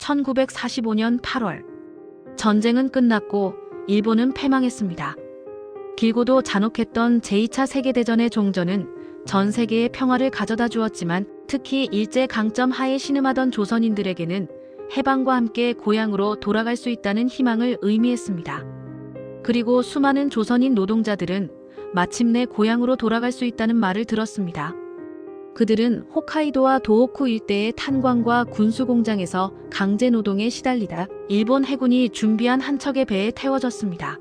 1945년 8월 전쟁은 끝났고 일본은 패망했습니다. 길고도 잔혹했던 제2차 세계대전의 종전은 전 세계에 평화를 가져다 주었지만 특히 일제강점 하에 신음하던 조선인들에게는 해방과 함께 고향으로 돌아갈 수 있다는 희망을 의미했습니다. 그리고 수많은 조선인 노동자들은 마침내 고향으로 돌아갈 수 있다는 말을 들었습니다. 그들은 홋카이도와 도호쿠 일대의 탄광과 군수공장에서 강제노동에 시달리다 일본 해군이 준비한 한 척의 배에 태워졌습니다.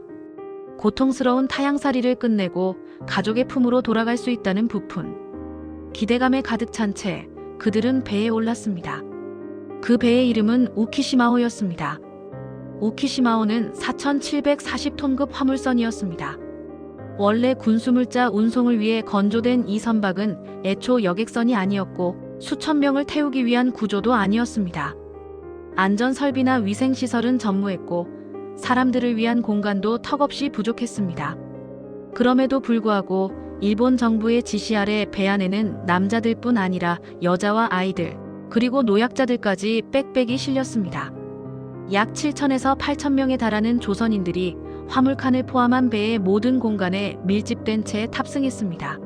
고통스러운 타향살이를 끝내고 가족의 품으로 돌아갈 수 있다는 부푼 기대감에 가득 찬 채 그들은 배에 올랐습니다. 그 배의 이름은 우키시마호였습니다. 우키시마호는 4,740톤급 화물선이었습니다. 원래 군수물자 운송을 위해 건조된 이 선박은 애초 여객선이 아니었고 수천 명을 태우기 위한 구조도 아니었습니다. 안전설비나 위생시설은 전무했고 사람들을 위한 공간도 턱없이 부족했습니다. 그럼에도 불구하고 일본 정부의 지시 아래 배 안에는 남자들뿐 아니라 여자와 아이들, 그리고 노약자들까지 빽빽이 실렸습니다. 약 7,000에서 8,000명에 달하는 조선인들이 화물칸을 포함한 배의 모든 공간에 밀집된 채 탑승했습니다.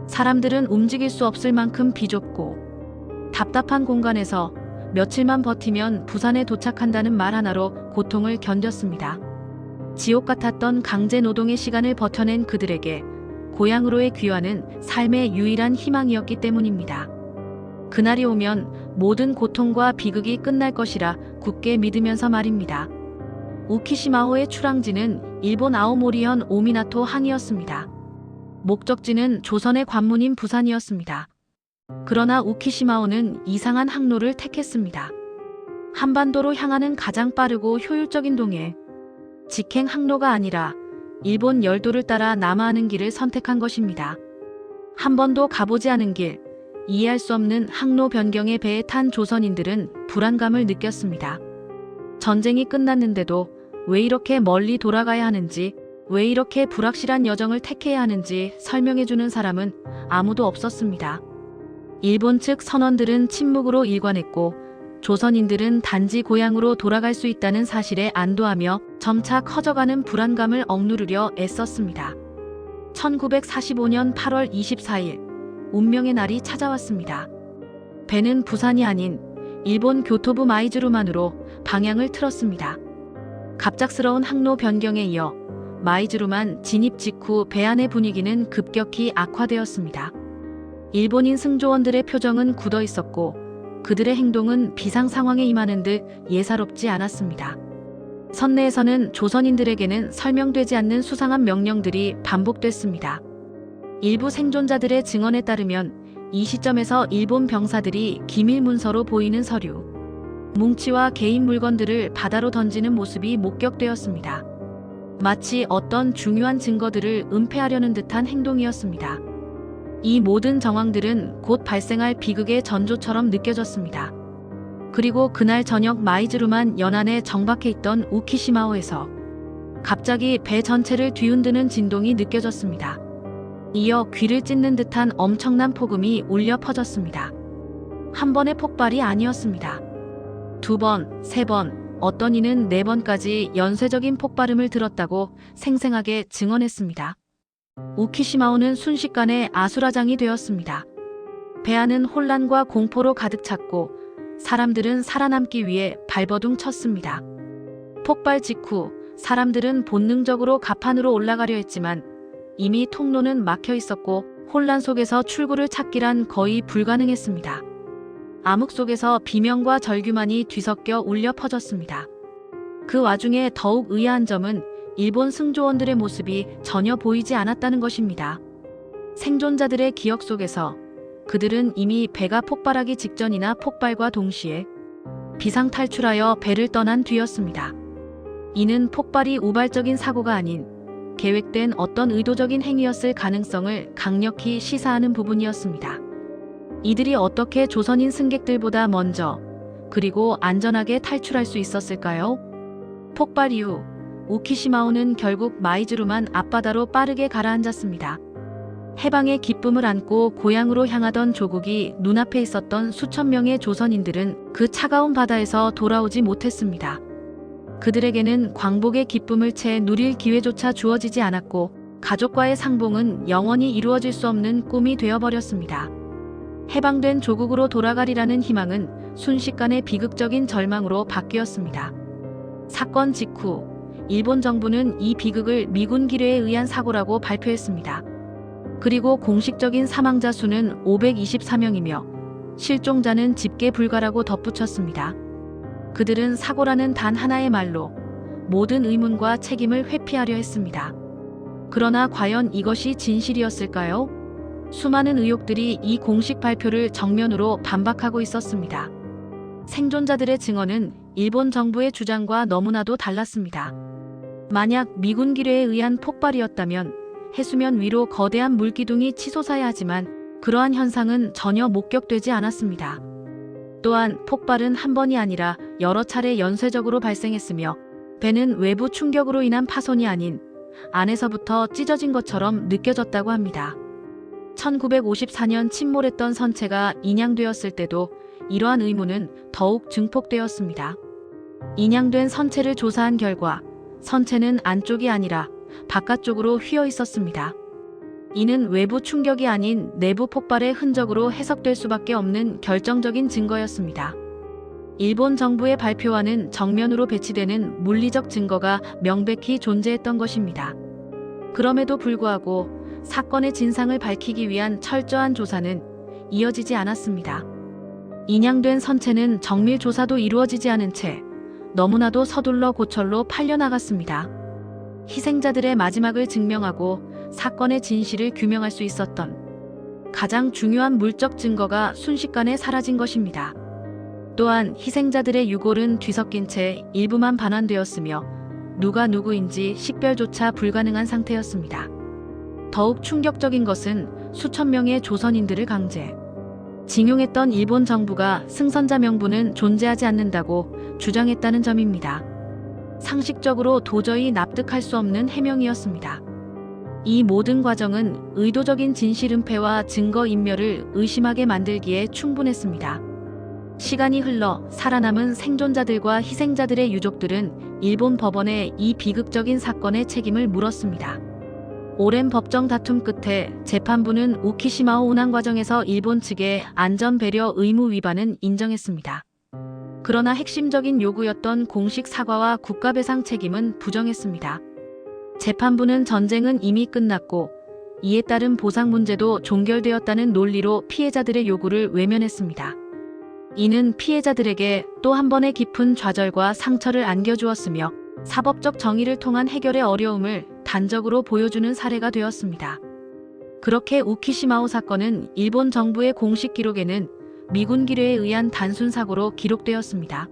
사람들은 움직일 수 없을 만큼 비좁고 답답한 공간에서 며칠만 버티면 부산에 도착한다는 말 하나로 고통을 견뎠습니다. 지옥 같았던 강제노동의 시간을 버텨낸 그들에게 고향으로의 귀환은 삶의 유일한 희망이었기 때문입니다. 그날이 오면 모든 고통과 비극이 끝날 것이라 굳게 믿으면서 말입니다. 우키시마호의 출항지는 일본 아오모리현 오미나토 항이었습니다. 목적지는 조선의 관문인 부산이었습니다. 그러나 우키시마호는 이상한 항로를 택했습니다. 한반도로 향하는 가장 빠르고 효율적인 동해 직행 항로가 아니라 일본 열도를 따라 남하하는 길을 선택한 것입니다. 한 번도 가보지 않은 길, 이해할 수 없는 항로 변경의 배에 탄 조선인들은 불안감을 느꼈습니다. 전쟁이 끝났는데도 왜 이렇게 멀리 돌아가야 하는지, 왜 이렇게 불확실한 여정을 택해야 하는지 설명해주는 사람은 아무도 없었습니다. 일본 측 선원들은 침묵으로 일관했고 조선인들은 단지 고향으로 돌아갈 수 있다는 사실에 안도하며 점차 커져가는 불안감을 억누르려 애썼습니다. 1945년 8월 24일, 운명의 날이 찾아왔습니다. 배는 부산이 아닌 일본 교토부 마이즈루만으로 방향을 틀었습니다. 갑작스러운 항로 변경에 이어 마이즈루만 진입 직후 배 안의 분위기는 급격히 악화되었습니다. 일본인 승조원들의 표정은 굳어 있었고 그들의 행동은 비상 상황에 임하는 듯 예사롭지 않았습니다. 선내에서는 조선인들에게는 설명되지 않는 수상한 명령들이 반복됐습니다. 일부 생존자들의 증언에 따르면 이 시점에서 일본 병사들이 기밀 문서로 보이는 서류, 뭉치와 개인 물건들을 바다로 던지는 모습이 목격되었습니다. 마치 어떤 중요한 증거들을 은폐하려는 듯한 행동이었습니다. 이 모든 정황들은 곧 발생할 비극의 전조처럼 느껴졌습니다. 그리고 그날 저녁 마이즈루만 연안에 정박해 있던 우키시마호에서 갑자기 배 전체를 뒤흔드는 진동이 느껴졌습니다. 이어 귀를 찢는 듯한 엄청난 폭음이 울려 퍼졌습니다. 한 번의 폭발이 아니었습니다. 2번, 3번, 어떤 이는 4번까지 연쇄적인 폭발음을 들었다고 생생하게 증언했습니다. 우키시마호는 순식간에 아수라장이 되었습니다. 배 안은 혼란과 공포로 가득 찼고 사람들은 살아남기 위해 발버둥 쳤습니다. 폭발 직후 사람들은 본능적으로 갑판으로 올라가려 했지만 이미 통로는 막혀 있었고 혼란 속에서 출구를 찾기란 거의 불가능했습니다. 암흑 속에서 비명과 절규만이 뒤섞여 울려 퍼졌습니다. 그 와중에 더욱 의아한 점은 일본 승조원들의 모습이 전혀 보이지 않았다는 것입니다. 생존자들의 기억 속에서 그들은 이미 배가 폭발하기 직전이나 폭발과 동시에 비상탈출하여 배를 떠난 뒤였습니다. 이는 폭발이 우발적인 사고가 아닌 계획된 어떤 의도적인 행위였을 가능성을 강력히 시사하는 부분이었습니다. 이들이 어떻게 조선인 승객들보다 먼저 그리고 안전하게 탈출할 수 있었을까요? 폭발 이후 우키시마호는 결국 마이즈루만 앞바다로 빠르게 가라앉았습니다. 해방의 기쁨을 안고 고향으로 향하던 조국이 눈앞에 있었던 수천 명의 조선인들은 그 차가운 바다에서 돌아오지 못했습니다. 그들에게는 광복의 기쁨을 채 누릴 기회조차 주어지지 않았고 가족과의 상봉은 영원히 이루어질 수 없는 꿈이 되어버렸습니다. 해방된 조국으로 돌아가리라는 희망은 순식간에 비극적인 절망으로 바뀌었습니다. 사건 직후 일본 정부는 이 비극을 미군 기뢰에 의한 사고라고 발표했습니다. 그리고 공식적인 사망자 수는 524명이며 실종자는 집계 불가라고 덧붙였습니다. 그들은 사고라는 단 하나의 말로 모든 의문과 책임을 회피하려 했습니다. 그러나 과연 이것이 진실이었을까요? 수많은 의혹들이 이 공식 발표를 정면으로 반박하고 있었습니다. 생존자들의 증언은 일본 정부의 주장과 너무나도 달랐습니다. 만약 미군 기뢰에 의한 폭발이었다면 해수면 위로 거대한 물기둥이 치솟아야 하지만 그러한 현상은 전혀 목격되지 않았습니다. 또한 폭발은 한 번이 아니라 여러 차례 연쇄적으로 발생했으며 배는 외부 충격으로 인한 파손이 아닌 안에서부터 찢어진 것처럼 느껴졌다고 합니다. 1954년 침몰했던 선체가 인양되었을 때도 이러한 의문은 더욱 증폭되었습니다. 인양된 선체를 조사한 결과 선체는 안쪽이 아니라 바깥쪽으로 휘어 있었습니다. 이는 외부 충격이 아닌 내부 폭발의 흔적으로 해석될 수밖에 없는 결정적인 증거였습니다. 일본 정부의 발표와는 정면으로 배치되는 물리적 증거가 명백히 존재했던 것입니다. 그럼에도 불구하고 사건의 진상을 밝히기 위한 철저한 조사는 이어지지 않았습니다. 인양된 선체는 정밀 조사도 이루어지지 않은 채 너무나도 서둘러 고철로 팔려나갔습니다. 희생자들의 마지막을 증명하고 사건의 진실을 규명할 수 있었던 가장 중요한 물적 증거가 순식간에 사라진 것입니다. 또한 희생자들의 유골은 뒤섞인 채 일부만 반환되었으며 누가 누구인지 식별조차 불가능한 상태였습니다. 더욱 충격적인 것은 수천 명의 조선인들을 강제 징용했던 일본 정부가 승선자 명부는 존재하지 않는다고 주장했다는 점입니다. 상식적으로 도저히 납득할 수 없는 해명이었습니다. 이 모든 과정은 의도적인 진실 은폐와 증거 인멸을 의심하게 만들기에 충분했습니다. 시간이 흘러 살아남은 생존자들과 희생자들의 유족들은 일본 법원에 이 비극적인 사건의 책임을 물었습니다. 오랜 법정 다툼 끝에 재판부는 우키시마오 운항 과정에서 일본 측의 안전배려 의무 위반은 인정했습니다. 그러나 핵심적인 요구였던 공식 사과와 국가배상 책임은 부정했습니다. 재판부는 전쟁은 이미 끝났고 이에 따른 보상 문제도 종결되었다는 논리로 피해자들의 요구를 외면했습니다. 이는 피해자들에게 또 한 번의 깊은 좌절과 상처를 안겨주었으며 사법적 정의를 통한 해결의 어려움을 단적으로 보여주는 사례가 되었습니다. 그렇게 우키시마오 사건은 일본 정부의 공식 기록에는 미군 기뢰에 의한 단순 사고로 기록되었습니다.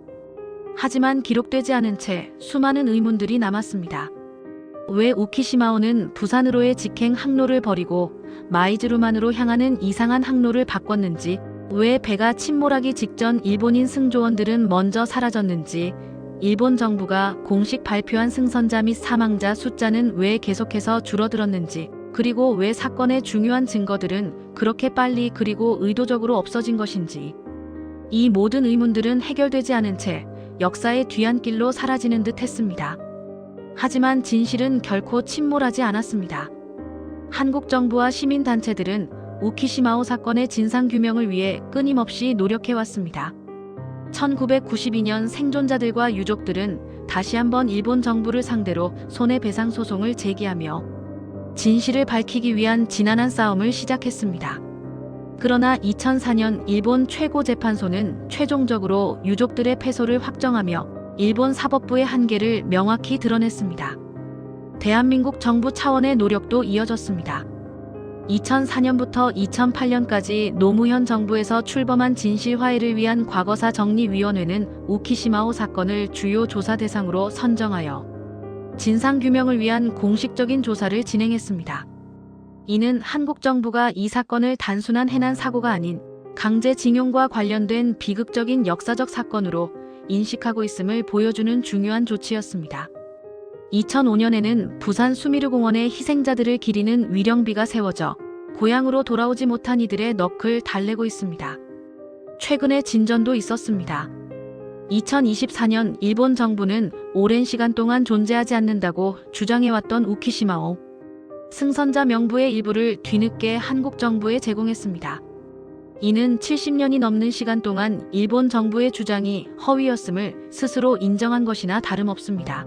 하지만 기록되지 않은 채 수많은 의문들이 남았습니다. 왜 우키시마오는 부산으로의 직행 항로를 버리고 마이즈루만으로 향하는 이상한 항로를 바꿨는지, 왜 배가 침몰하기 직전 일본인 승조원들은 먼저 사라졌는지, 일본 정부가 공식 발표한 승선자 및 사망자 숫자는 왜 계속해서 줄어들었는지, 그리고 왜 사건의 중요한 증거들은 그렇게 빨리 그리고 의도적으로 없어진 것인지, 이 모든 의문들은 해결되지 않은 채 역사의 뒤안길로 사라지는 듯 했습니다. 하지만 진실은 결코 침몰하지 않았습니다. 한국 정부와 시민단체들은 우키시마오 사건의 진상규명을 위해 끊임없이 노력해왔습니다. 1992년 생존자들과 유족들은 다시 한번 일본 정부를 상대로 손해배상 소송을 제기하며 진실을 밝히기 위한 지난한 싸움을 시작했습니다. 그러나 2004년 일본 최고재판소는 최종적으로 유족들의 패소를 확정하며 일본 사법부의 한계를 명확히 드러냈습니다. 대한민국 정부 차원의 노력도 이어졌습니다. 2004년부터 2008년까지 노무현 정부에서 출범한 진실화해를 위한 과거사 정리위원회는 우키시마오 사건을 주요 조사 대상으로 선정하여 진상규명을 위한 공식적인 조사를 진행했습니다. 이는 한국 정부가 이 사건을 단순한 해난 사고가 아닌 강제징용과 관련된 비극적인 역사적 사건으로 인식하고 있음을 보여주는 중요한 조치였습니다. 2005년에는 부산 수미르공원의 희생자들을 기리는 위령비가 세워져 고향으로 돌아오지 못한 이들의 넋을 달래고 있습니다. 최근에 진전도 있었습니다. 2024년 일본 정부는 오랜 시간 동안 존재하지 않는다고 주장해왔던 우키시마오 승선자 명부의 일부를 뒤늦게 한국 정부에 제공했습니다. 이는 70년이 넘는 시간 동안 일본 정부의 주장이 허위였음을 스스로 인정한 것이나 다름없습니다.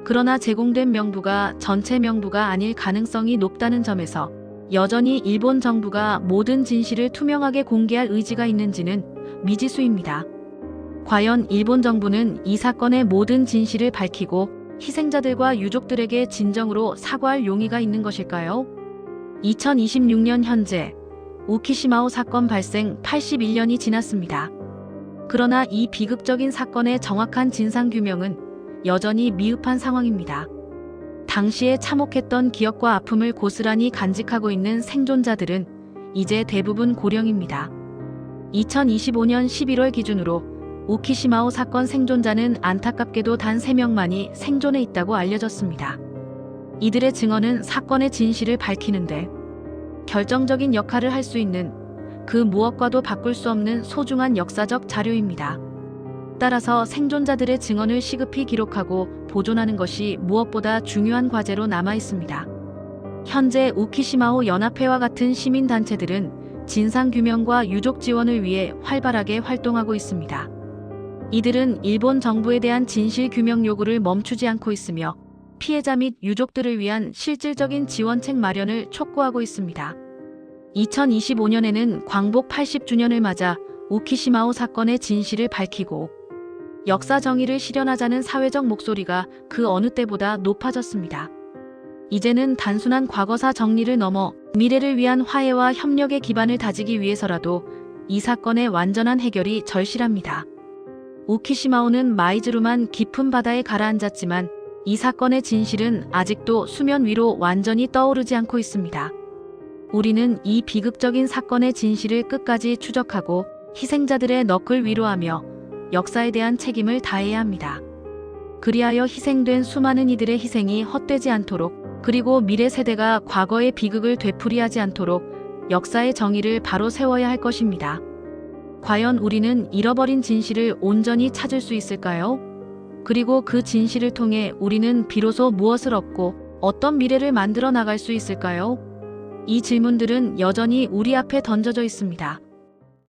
그러나 제공된 명부가 전체 명부가 아닐 가능성이 높다는 점에서 여전히 일본 정부가 모든 진실을 투명하게 공개할 의지가 있는지는 미지수입니다. 과연 일본 정부는 이 사건의 모든 진실을 밝히고 희생자들과 유족들에게 진정으로 사과할 용의가 있는 것일까요? 2026년 현재 우키시마오 사건 발생 81년이 지났습니다. 그러나 이 비극적인 사건의 정확한 진상규명은 여전히 미흡한 상황입니다. 당시에 참혹했던 기억과 아픔을 고스란히 간직하고 있는 생존자들은 이제 대부분 고령입니다. 2025년 11월 기준으로 우키시마오 사건 생존자는 안타깝게도 단 3명만이 생존해 있다고 알려졌습니다. 이들의 증언은 사건의 진실을 밝히는데 결정적인 역할을 할 수 있는 그 무엇과도 바꿀 수 없는 소중한 역사적 자료입니다. 따라서 생존자들의 증언을 시급히 기록하고 보존하는 것이 무엇보다 중요한 과제로 남아 있습니다. 현재 우키시마오 연합회와 같은 시민단체들은 진상규명과 유족 지원을 위해 활발하게 활동하고 있습니다. 이들은 일본 정부에 대한 진실규명 요구를 멈추지 않고 있으며 피해자 및 유족들을 위한 실질적인 지원책 마련을 촉구하고 있습니다. 2025년에는 광복 80주년을 맞아 우키시마오 사건의 진실을 밝히고 역사 정의를 실현하자는 사회적 목소리가 그 어느 때보다 높아졌습니다. 이제는 단순한 과거사 정리를 넘어 미래를 위한 화해와 협력의 기반을 다지기 위해서라도 이 사건의 완전한 해결이 절실합니다. 우키시마오는 마이즈루만 깊은 바다에 가라앉았지만 이 사건의 진실은 아직도 수면 위로 완전히 떠오르지 않고 있습니다. 우리는 이 비극적인 사건의 진실을 끝까지 추적하고 희생자들의 넋을 위로하며 역사에 대한 책임을 다해야 합니다. 그리하여 희생된 수많은 이들의 희생이 헛되지 않도록 그리고 미래 세대가 과거의 비극을 되풀이하지 않도록 역사의 정의를 바로 세워야 할 것입니다. 과연 우리는 잃어버린 진실을 온전히 찾을 수 있을까요? 그리고 그 진실을 통해 우리는 비로소 무엇을 얻고 어떤 미래를 만들어 나갈 수 있을까요? 이 질문들은 여전히 우리 앞에 던져져 있습니다.